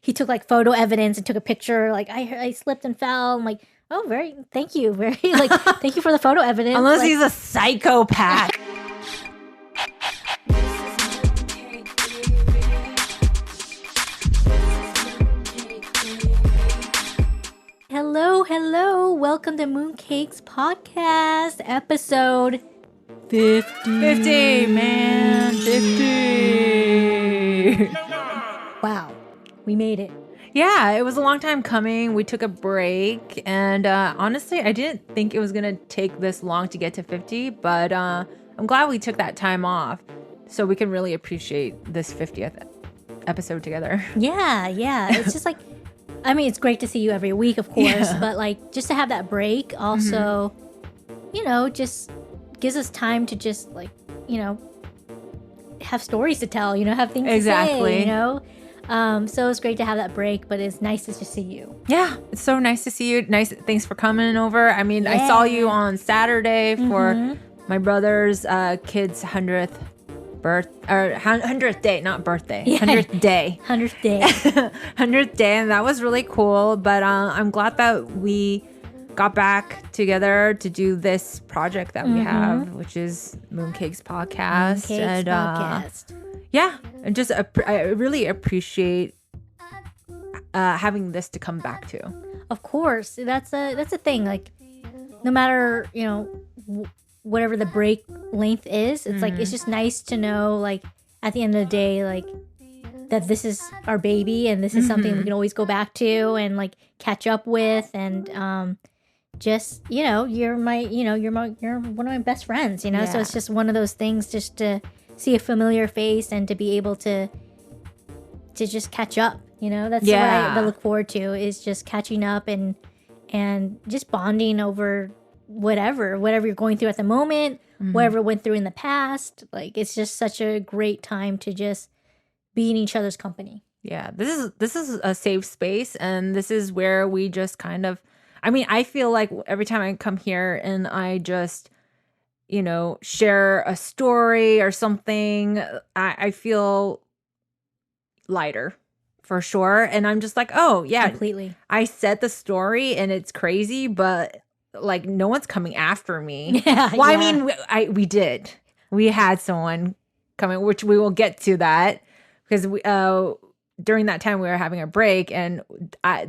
he took like photo evidence and took a picture. Like I slipped and fell. I'm like, oh, thank you. Thank you for the photo evidence. Unless he's a psychopath. Hello. Welcome to Mooncakes Podcast, episode 50. 50, man. 50. Wow. We made it. Yeah, it was a long time coming. We took a break. And honestly, I didn't think it was going to take this long to get to 50. But I'm glad we took that time off so we can really appreciate this 50th episode together. Yeah. It's just like, I mean, it's great to see you every week, of course. But like, just to have that break also, just gives us time to just like, have stories to tell, have things to say, so it's great to have that break, but it's nice to just see you. Yeah, it's so nice to see you. Thanks for coming over. I mean, I saw you on Saturday for my brother's kid's 100th day, not birthday. 100th day. 100th day. 100th day, and that was really cool. But I'm glad that we got back together to do this project that we have, which is Mooncakes Podcast. Podcast. Yeah, and just I really appreciate having this to come back to. Of course, that's a thing. Like, no matter whatever the break length is, it's like it's just nice to know, like, at the end of the day, like, that this is our baby and this is something we can always go back to and like catch up with, and just you're one of my best friends, so it's just one of those things, just to see a familiar face and to be able to just catch up, that's what I look forward to, is just catching up and just bonding over whatever you're going through at the moment, whatever went through in the past. Like, it's just such a great time to just be in each other's company. Yeah, this is a safe space, and this is where we just kind of, I mean, I feel like every time I come here and I just share a story or something, I feel lighter for sure. And I'm just like, oh yeah, completely. I said the story and it's crazy, but like no one's coming after me. Yeah. Well, I mean, we had someone coming, which we will get to that, because during that time we were having a break, and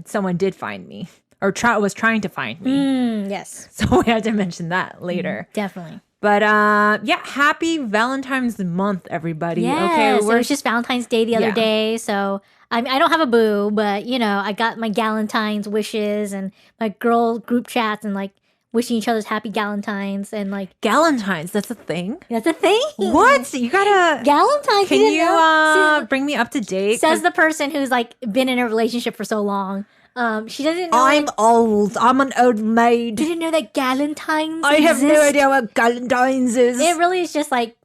someone did find me, or was trying to find me. Yes. So we have to mention that later. Definitely. But happy Valentine's month, everybody. Yeah, okay, so it was just Valentine's Day the other day. So I don't have a boo, but I got my Galentine's wishes and my girl group chats and like wishing each other's happy Galentine's, and like Galentine's. That's a thing. That's a thing. What? You gotta Galentine's? Can you bring me up to date? Says the person who's like been in a relationship for so long. She doesn't know. I'm old. I'm an old maid. Didn't know that Galentine's I exist. have no idea what Galentine's is. It really is just like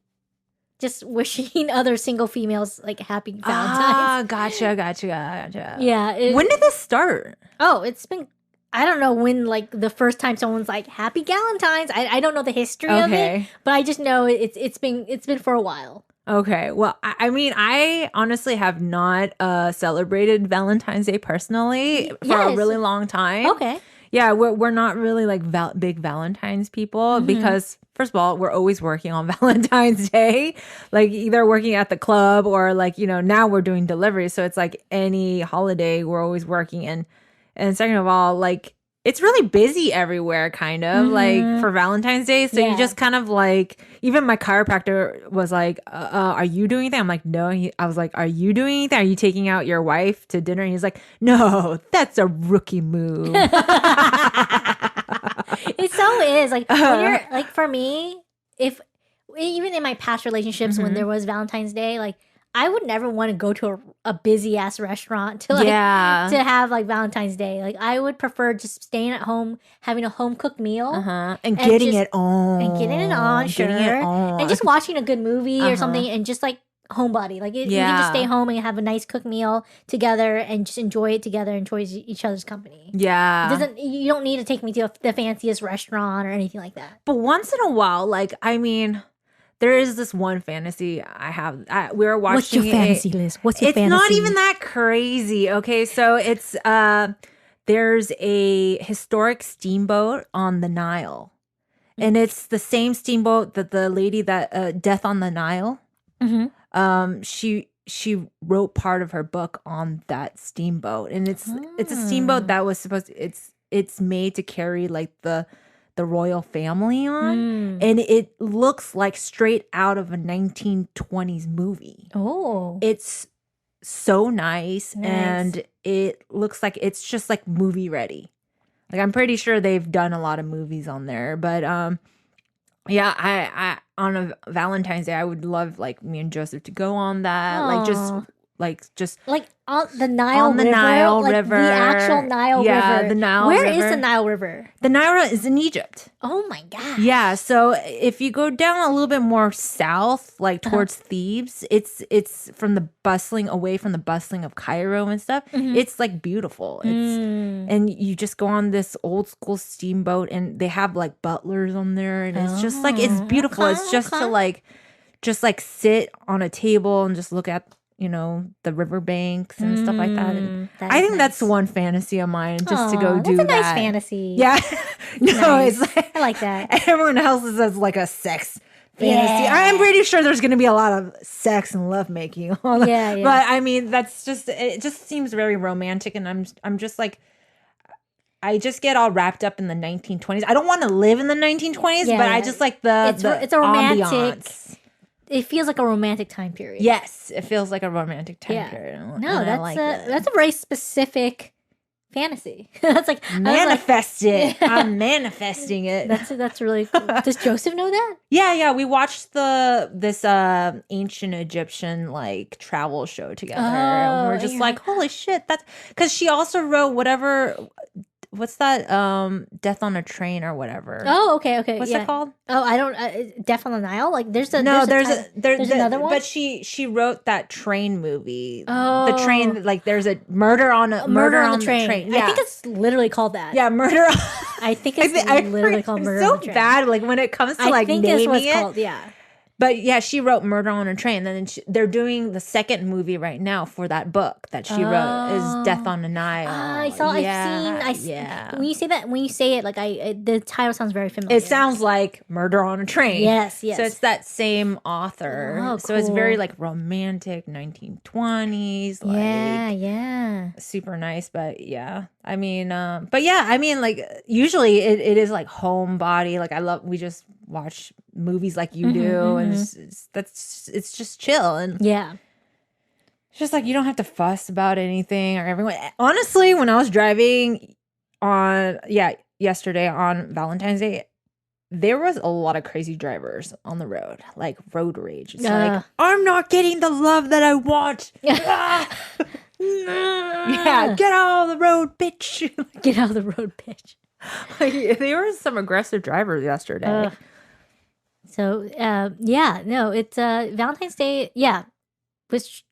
wishing other single females like happy Valentine's. Gotcha. Yeah. When did this start? Oh, it's been, I don't know when like the first time someone's like happy Galentine's. I don't know the history of it, but I just know it's been for a while. Okay. Well, I mean, I honestly have not celebrated Valentine's Day personally for a really long time. Okay. Yeah, we're not really like big Valentine's people, because first of all, we're always working on Valentine's Day, like either working at the club or like, now we're doing delivery. So it's like any holiday, we're always working. And second of all, like, it's really busy everywhere, kind of like for Valentine's Day. So you just kind of like, even my chiropractor was like, are you doing anything? I'm like, no. I was like, are you doing anything? Are you taking out your wife to dinner? And he's like, no, that's a rookie move. It so is. Like, when you're, like, for me, even in my past relationships, when there was Valentine's Day, like, I would never want to go to a busy ass restaurant to have like Valentine's Day. Like, I would prefer just staying at home, having a home cooked meal, and getting it on, sure, and just watching a good movie or something, and just like homebody. Like, you can just stay home and have a nice cooked meal together and just enjoy it together, enjoy each other's company. Yeah, you don't need to take me to the fanciest restaurant or anything like that. But once in a while, like, I mean, there is this one fantasy I have. We were watching. What's your fantasy, Liz? What's your fantasy? It's not even that crazy. Okay, so it's there's a historic steamboat on the Nile, and it's the same steamboat that the lady that Death on the Nile. She wrote part of her book on that steamboat, and it's a steamboat that was supposed to, it's made to carry like the royal family on, and it looks like straight out of a 1920s movie. Oh, it's so nice, and it looks like it's just like movie ready. Like I'm pretty sure they've done a lot of movies on there, but yeah, I on a Valentine's Day I would love like me and Joseph to go on that. Aw. Just like on the Nile on the River, Nile like River, the actual Nile River. Yeah, the Nile Where River. is the Nile River? The Nile River is in Egypt. Oh my god. Yeah, so if you go down a little bit more south, like towards Thebes, it's from the bustling of Cairo and stuff. It's like beautiful. And you just go on this old school steamboat, and they have like butlers on there, and it's just like it's beautiful. Okay, it's just to like sit on a table and just look at the riverbanks and stuff like that. And I think that's one fantasy of mine, just to go do that. That's a nice fantasy. Yeah. No, Nice. it's like I like that. everyone else is like a sex fantasy. Yeah. I'm pretty sure there's going to be a lot of sex and love making. Yeah. But I mean, it just seems very romantic, and I'm just like, I just get all wrapped up in the 1920s. I don't want to live in the 1920s, but I just like it's a romantic. ambiance. It feels like a romantic time period. Yes, it feels like a romantic time period. No, and that's a very specific fantasy. That's like manifest it. I'm manifesting it. That's really cool. Does Joseph know that? Yeah. We watched this ancient Egyptian like travel show together, and we're just like, holy shit! That's because she also wrote what's that? Death on a Train or whatever. Oh, okay. What's it called? Oh, I don't. Death on the Nile. Like there's there's another one. But she wrote that train movie. Oh, the train. Like there's a murder on the train. Yeah. I think it's literally called that. Yeah, murder. I think it's literally called Murder on the Train. So bad. Like when it comes to like naming it's what it. it's called. Yeah. But yeah, she wrote Murder on a Train. Then they're doing the second movie right now for that book that she wrote is Death on the Nile. I've seen. When you say it, like the title sounds very familiar. It sounds like Murder on a Train. Yes. So it's that same author. Oh, so it's very like romantic 1920s. Like, yeah. super nice. But yeah, I mean, like usually it is like homebody. Like we just watch movies like you do, and it's just chill, and it's just like you don't have to fuss about anything or everyone. Honestly, when I was driving yesterday on Valentine's Day, there was a lot of crazy drivers on the road, like road rage. It's like, I'm not getting the love that I want. Yeah, get out of the road, bitch. Get out of the road, bitch. Like, there were some aggressive drivers yesterday. So, it's Valentine's Day. Yeah, was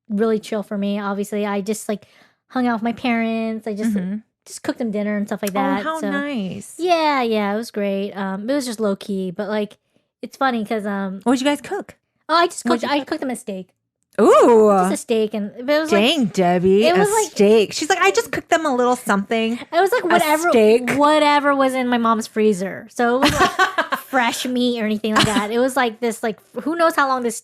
really chill for me. Obviously, I just like hung out with my parents. I just cooked them dinner and stuff like that. Oh, how nice. Yeah, it was great. It was just low key, but like it's funny because what did you guys cook? Oh, I cooked them a steak. Ooh, just a steak, and it was dang, like, Debbie, it was like steak. She's like, I just cooked them a little something. It was like whatever was in my mom's freezer. So it was like fresh meat or anything like that. It was like this, like who knows how long this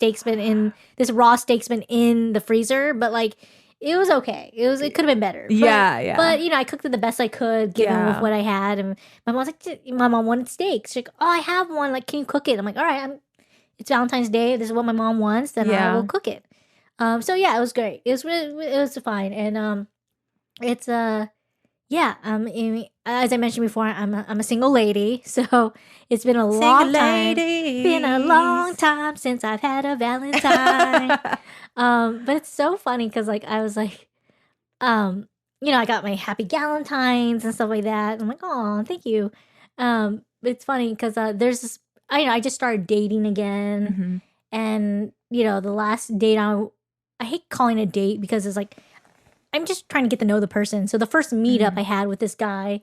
raw steak's been in the freezer, but like it was okay. It could have been better. But, yeah. But I cooked it the best I could, given with what I had. And my mom's like, my mom wanted steak. She's like, oh, I have one. Like, can you cook it? I'm like, all right. It's Valentine's Day. This is what my mom wants. Then I will cook it. So yeah, it was great. It was fine, and it's as I mentioned before, I'm a single lady, so it's been a long time. Been a long time since I've had a Valentine. But it's so funny because like I was like, I got my happy Galentines and stuff like that. I'm like, oh, thank you. It's funny because there's this. I just started dating again, and the last date I hate calling it a date because it's like I'm just trying to get to know the person. So the first meetup I had with this guy,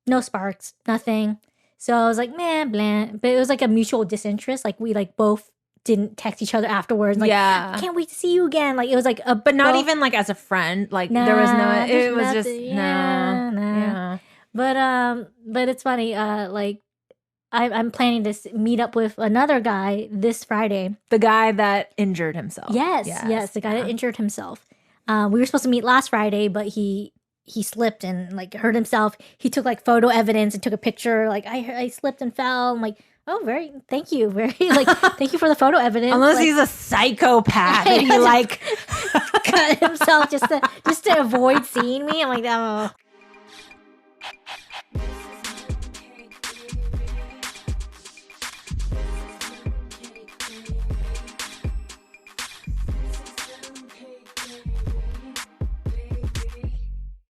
no sparks, nothing. So I was like, man, bland. But it was like a mutual disinterest. Like we like both didn't text each other afterwards. Like, Yeah. I can't wait to see you again. Like it was like a, But not even like as a friend. Like there was no. It was just yeah, no. nah. Yeah. But it's funny. Like I'm planning to meet up with another guy this Friday. The guy that injured himself. Yes. The guy that injured himself. We were supposed to meet last Friday, but he slipped and like hurt himself. He took like photo evidence and took a picture. Like I slipped and fell. I'm like, oh, thank you. Thank you for the photo evidence. Unless like, he's a psychopath and he like cut himself just to avoid seeing me. I'm like, oh.